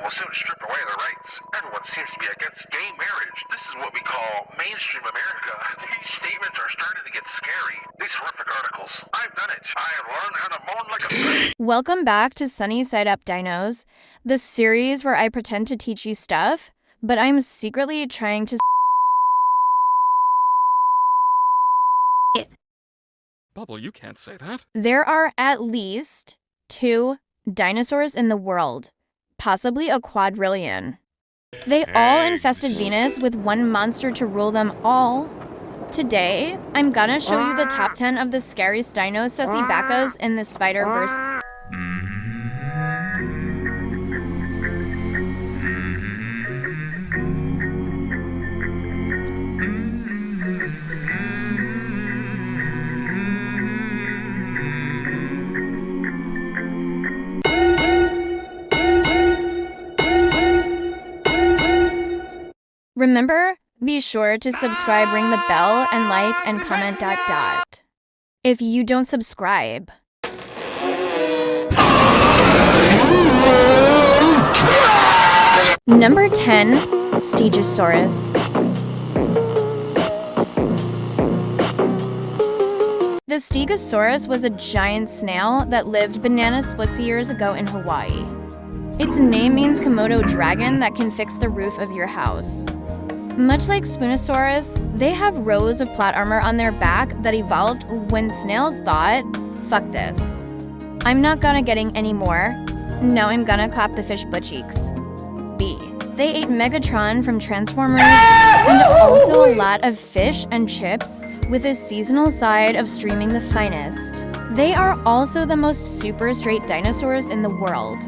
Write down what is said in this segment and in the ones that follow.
will soon strip away their rights. Everyone seems to be against gay marriage. This is what we call mainstream America. These statements are starting to get scary. These horrific articles. I've done it. I have learned how to moan like a... Welcome back to Sunny Side Up Dinos, the series where I pretend to teach you stuff, but I'm secretly trying to... Bubble, you can't say that. There are at least 2 dinosaurs in the world, possibly a quadrillion. They all infested Venus with one monster to rule them all. Today, I'm gonna show you the top 10 of the scariest dino sussy backos in the Spider-Verse. Remember, be sure to subscribe, ring the bell, and like and comment ... If you don't subscribe. Number 10, Stegosaurus. The Stegosaurus was a giant snail that lived banana splits years ago in Hawaii. Its name means Komodo dragon that can fix the roof of your house. Much like Spoonosaurus, they have rows of plot armor on their back that evolved when snails thought, fuck this. I'm not gonna getting any more. Now I'm gonna clap the fish butt cheeks. B. They ate Megatron from Transformers and also a lot of fish and chips with a seasonal side of streaming the finest. They are also the most super straight dinosaurs in the world.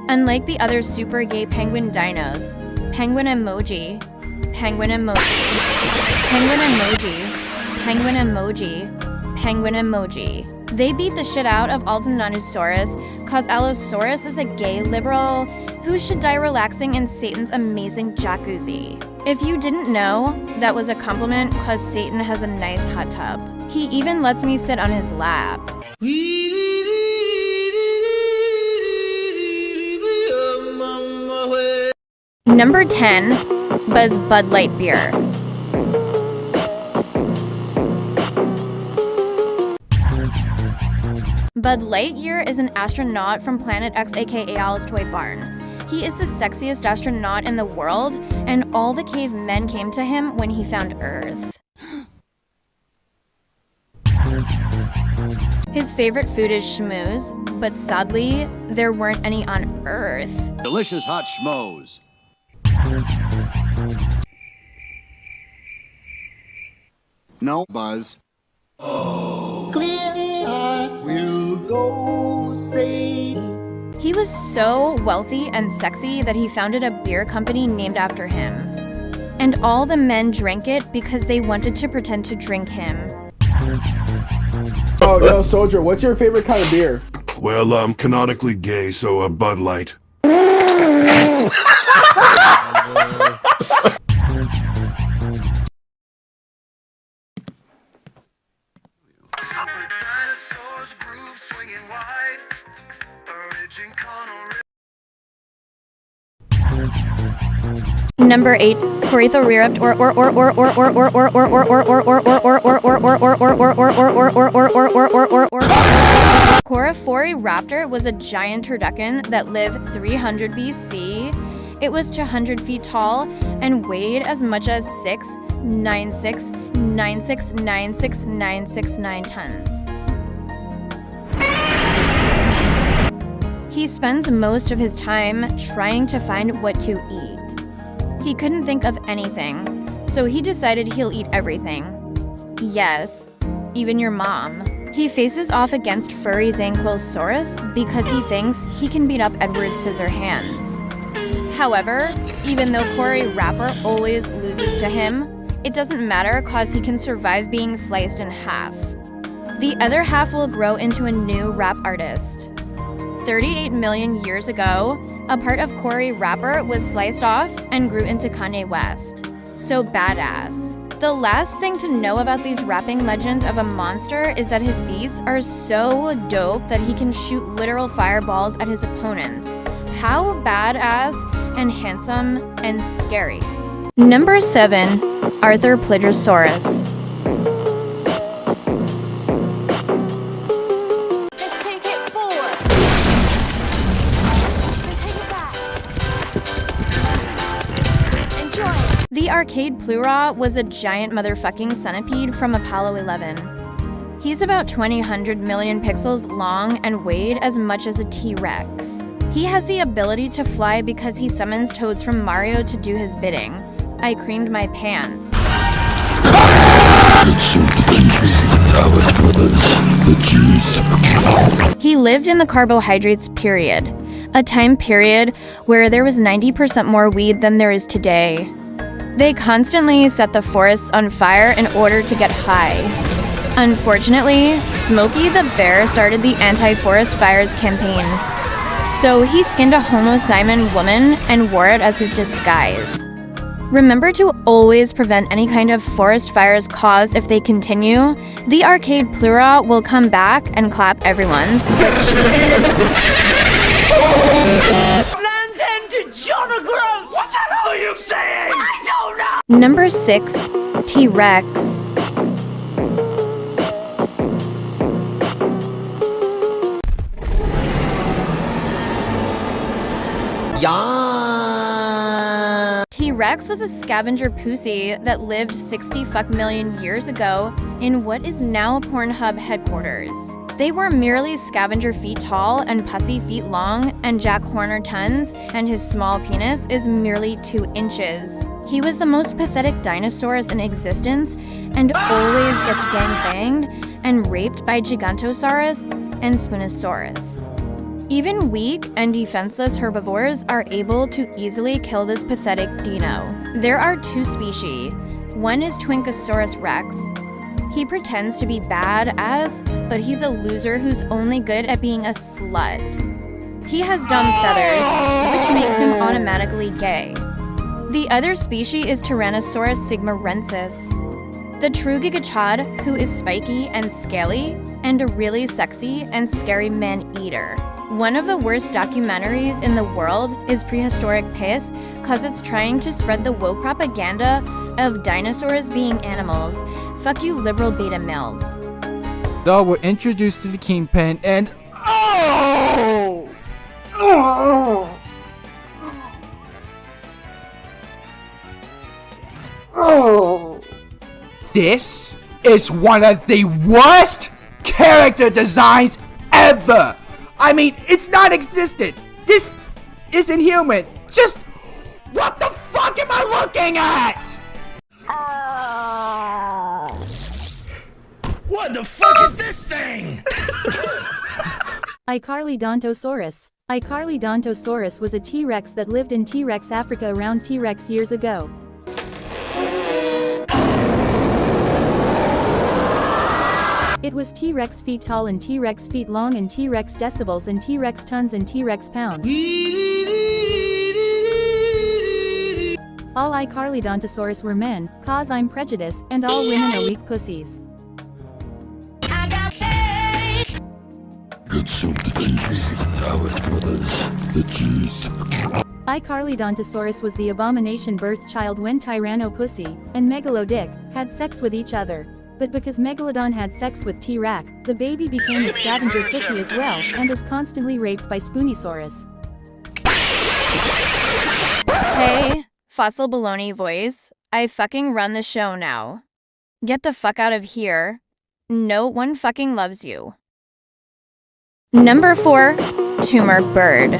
Unlike the other super gay penguin dinos, penguin emoji, penguin emoji, penguin emoji, penguin emoji, penguin emoji. They beat the shit out of Aldenanosaurus, cause Allosaurus is a gay liberal who should die relaxing in Satan's amazing jacuzzi. If you didn't know, that was a compliment cause Satan has a nice hot tub. He even lets me sit on his lap. Number 10, Bud Light beer. Bud Lightyear is an astronaut from Planet X, aka Alice Toy Barn. He is the sexiest astronaut in the world, and all the cavemen came to him when he found Earth. His favorite food is schmooze, but sadly, there weren't any on Earth. Delicious hot schmoes. No, Buzz. Clearly I will go say. He was so wealthy and sexy that he founded a beer company named after him. And all the men drank it because they wanted to pretend to drink him. Oh, yo, Soldier, what's your favorite kind of beer? Well, I'm canonically gay, so a Bud Light. Number 8, Corythosaurus Corythosaurus was a giant turducken that lived 300 BC. It was 200 feet tall and weighed as much as 696,9696969 tons. He spends most of his time trying to find what to eat. He couldn't think of anything, so he decided he'll eat everything. Yes, even your mom. He faces off against furry Zanquilosaurus because he thinks he can beat up Edward Scissorhands. However, even though Cory Rapper always loses to him, it doesn't matter cause he can survive being sliced in half. The other half will grow into a new rap artist. 38 million years ago, a part of Cory Rapper was sliced off and grew into Kanye West. So badass. The last thing to know about these rapping legend of a monster is that his beats are so dope that he can shoot literal fireballs at his opponents. How badass and handsome and scary. Number 7. Arthroplegisaurus. Let's take it forward. And take it back. Enjoy. The arcade Plura was a giant motherfucking centipede from Apollo 11. He's about 200 million pixels long and weighed as much as a T-Rex. He has the ability to fly because he summons toads from Mario to do his bidding. I creamed my pants. He lived in the carbohydrates period, a time period where there was 90% more weed than there is today. They constantly set the forests on fire in order to get high. Unfortunately, Smokey the Bear started the anti-forest fires campaign. So he skinned a Homo Simon woman and wore it as his disguise. Remember to always prevent any kind of forest fires caused if they continue. The arcade Plura will come back and clap everyone's butt cheeks. Land's End to John O'Groats! What the hell are you saying? I don't know! Number 6. T-Rex. T-Rex was a scavenger pussy that lived 60 million years ago in what is now Pornhub headquarters. They were merely scavenger feet tall and pussy feet long, and Jack Horner tons, and his small penis is merely 2 inches. He was the most pathetic dinosaurus in existence and always gets gang-banged and raped by Gigantosaurus and Spinosaurus. Even weak and defenseless herbivores are able to easily kill this pathetic dino. There are 2 species. One is Twinkosaurus rex. He pretends to be badass, but he's a loser who's only good at being a slut. He has dumb feathers, which makes him automatically gay. The other species is Tyrannosaurus sigmorensis, the true gigachad who is spiky and scaly and a really sexy and scary man-eater. One of the worst documentaries in the world is Prehistoric Piss, cause it's trying to spread the woke propaganda of dinosaurs being animals. Fuck you liberal beta males. Dog were introduced to the kingpin and this is one of the worst character designs ever. I mean, it's non-existent. This isn't human. Just what the fuck am I looking at? What the fuck is this thing? Carlydonaus. Carlydonaus was a T-Rex that lived in T-Rex Africa around T-Rex years ago. It was T-Rex feet tall and T-Rex feet long and T-Rex decibels and T-Rex tons and T-Rex pounds. All Carlydonaus were men, cause I'm prejudiced, and all women are weak pussies. Carlydonaus was the abomination birth child when Tyranno Pussy and Megalodick had sex with each other. But because Megalodon had sex with T-Rex, the baby became a scavenger pussy as well and is constantly raped by Spooniesaurus. Hey, fossil baloney voice. I fucking run the show now. Get the fuck out of here. No one fucking loves you. Number 4. Tumor Bird.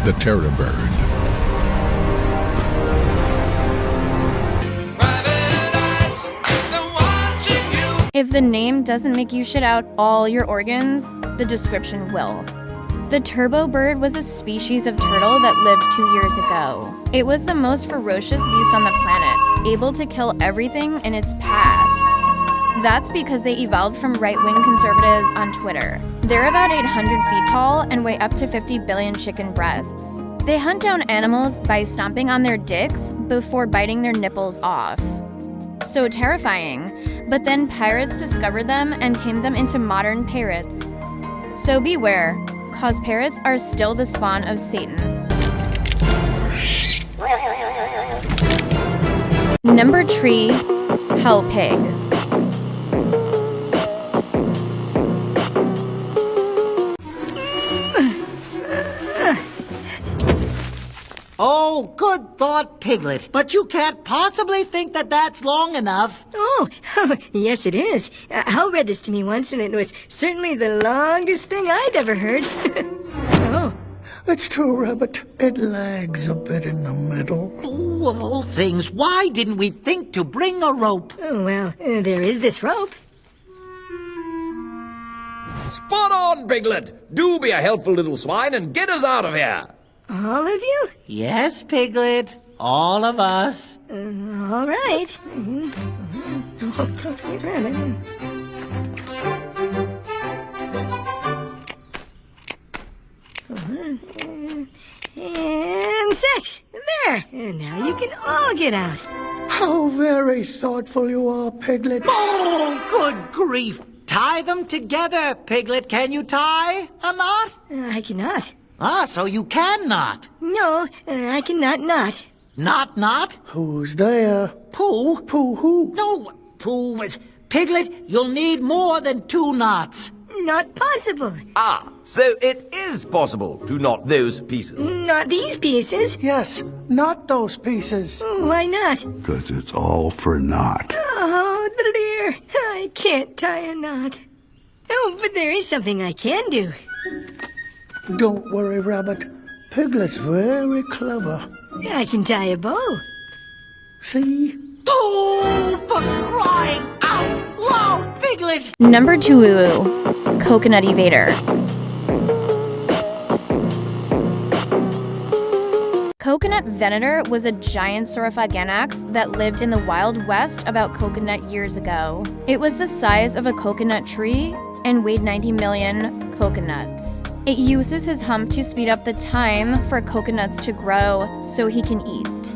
The Terror Bird. If the name doesn't make you shit out all your organs, the description will. The turbo bird was a species of turtle that lived 2 years ago. It was the most ferocious beast on the planet, able to kill everything in its path. That's because they evolved from right-wing conservatives on Twitter. They're about 800 feet tall and weigh up to 50 billion chicken breasts. They hunt down animals by stomping on their dicks before biting their nipples off. So terrifying. But then pirates discovered them and tamed them into modern parrots. So beware, cause parrots are still the spawn of Satan. Number 3, Hell Pig. Oh, good thought, Piglet. But you can't possibly think that that's long enough. Oh, yes it is. Hal read this to me once, and it was certainly the longest thing I'd ever heard. Oh. It's true, Rabbit. It lags a bit in the middle. Oh, of all things, why didn't we think to bring a rope? Oh, well, there is this rope. Spot on, Piglet! Do be a helpful little swine and get us out of here! All of you? Yes, Piglet. All of us. All right. Oh, don't forget Rabbit. And 6. There. And now you can all get out. How very thoughtful you are, Piglet. Oh, good grief. Tie them together, Piglet. Can you tie a knot? I cannot. Ah, so you cannot. No, I cannot not. Not? Who's there? Pooh? Pooh who? No, Pooh. Piglet, you'll need more than 2 knots. Not possible. Ah, so it is possible to knot those pieces. Not these pieces. Yes, not those pieces. Why not? 'Cause it's all for naught. Oh, dear. I can't tie a knot. Oh, but there is something I can do. Don't worry, Rabbit. Piglet's very clever. I can tie a bow. See? Oh, for crying out loud, Piglet! Number 2, Coconut Evator. Coconut Venator was a giant saurophaganax that lived in the Wild West about coconut years ago. It was the size of a coconut tree and weighed 90 million coconuts. It uses his hump to speed up the time for coconuts to grow so he can eat.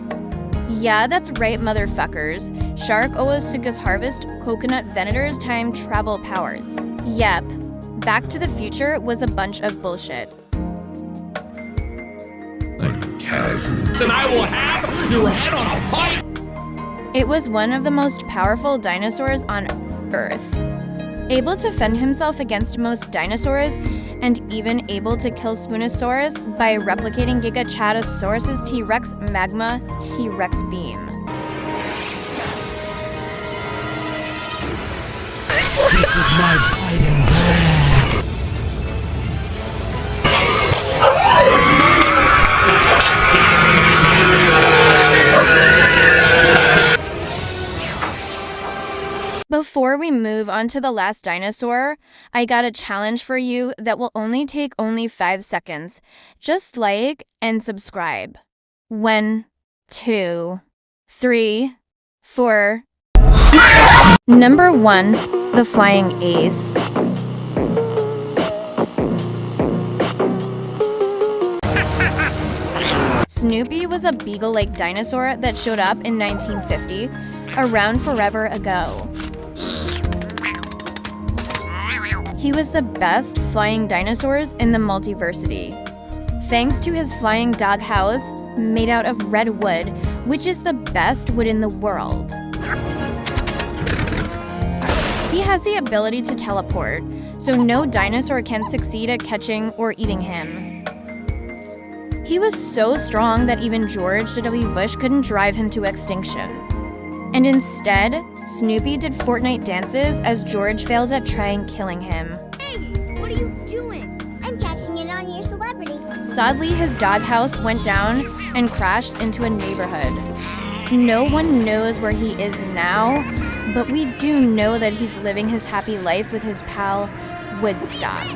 Yeah, that's right, motherfuckers. Shark always took his harvest coconut Venator's time travel powers. Yep, Back to the Future was a bunch of bullshit. Then I will have your head on a pike! It was one of the most powerful dinosaurs on Earth. Able to fend himself against most dinosaurs, and even able to kill Spoonosaurus by replicating Gigachadosaurus's T-Rex Magma T-Rex beam. This is my fighting breath. Before we move on to the last dinosaur, I got a challenge for you that will take only 5 seconds. Just like and subscribe. 1, 2, 3, 4. Number 1, the Flying Ace. Snoopy was a beagle-like dinosaur that showed up in 1950, around forever ago. He was the best flying dinosaurs in the multiversity, thanks to his flying doghouse made out of red wood, which is the best wood in the world. He has the ability to teleport, so no dinosaur can succeed at catching or eating him. He was so strong that even George W. Bush couldn't drive him to extinction. And instead, Snoopy did Fortnite dances as George failed at trying killing him. Hey, what are you doing? I'm cashing in on your celebrity. Sadly, his doghouse went down and crashed into a neighborhood. No one knows where he is now, but we do know that he's living his happy life with his pal, Woodstock.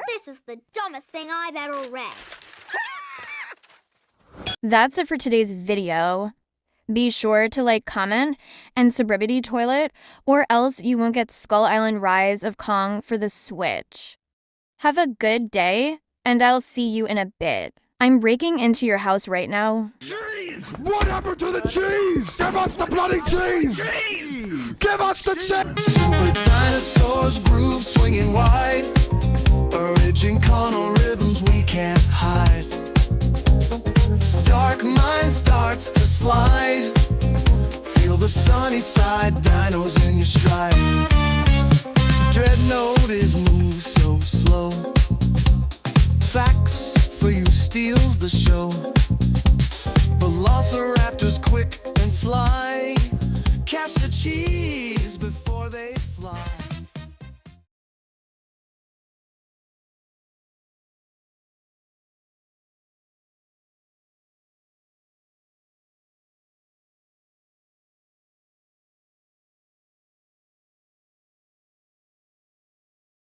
This is the dumbest thing I've ever read. That's it for today's video. Be sure to like, comment, and Subribbity Toilet, or else you won't get Skull Island Rise of Kong for the Switch. Have a good day, and I'll see you in a bit. I'm breaking into your house right now. What happened to the cheese? Give us the bloody cheese! Give us the cheese! Super dinosaurs, groove swinging wide. Origin carnal rhythms we can't hide. Dark mind starts to slide. Feel the sunny side, dinos in your stride. Dreadnought is moved so slow. Facts for you steals the show. Velociraptors quick and sly. Catch the cheese before they fly.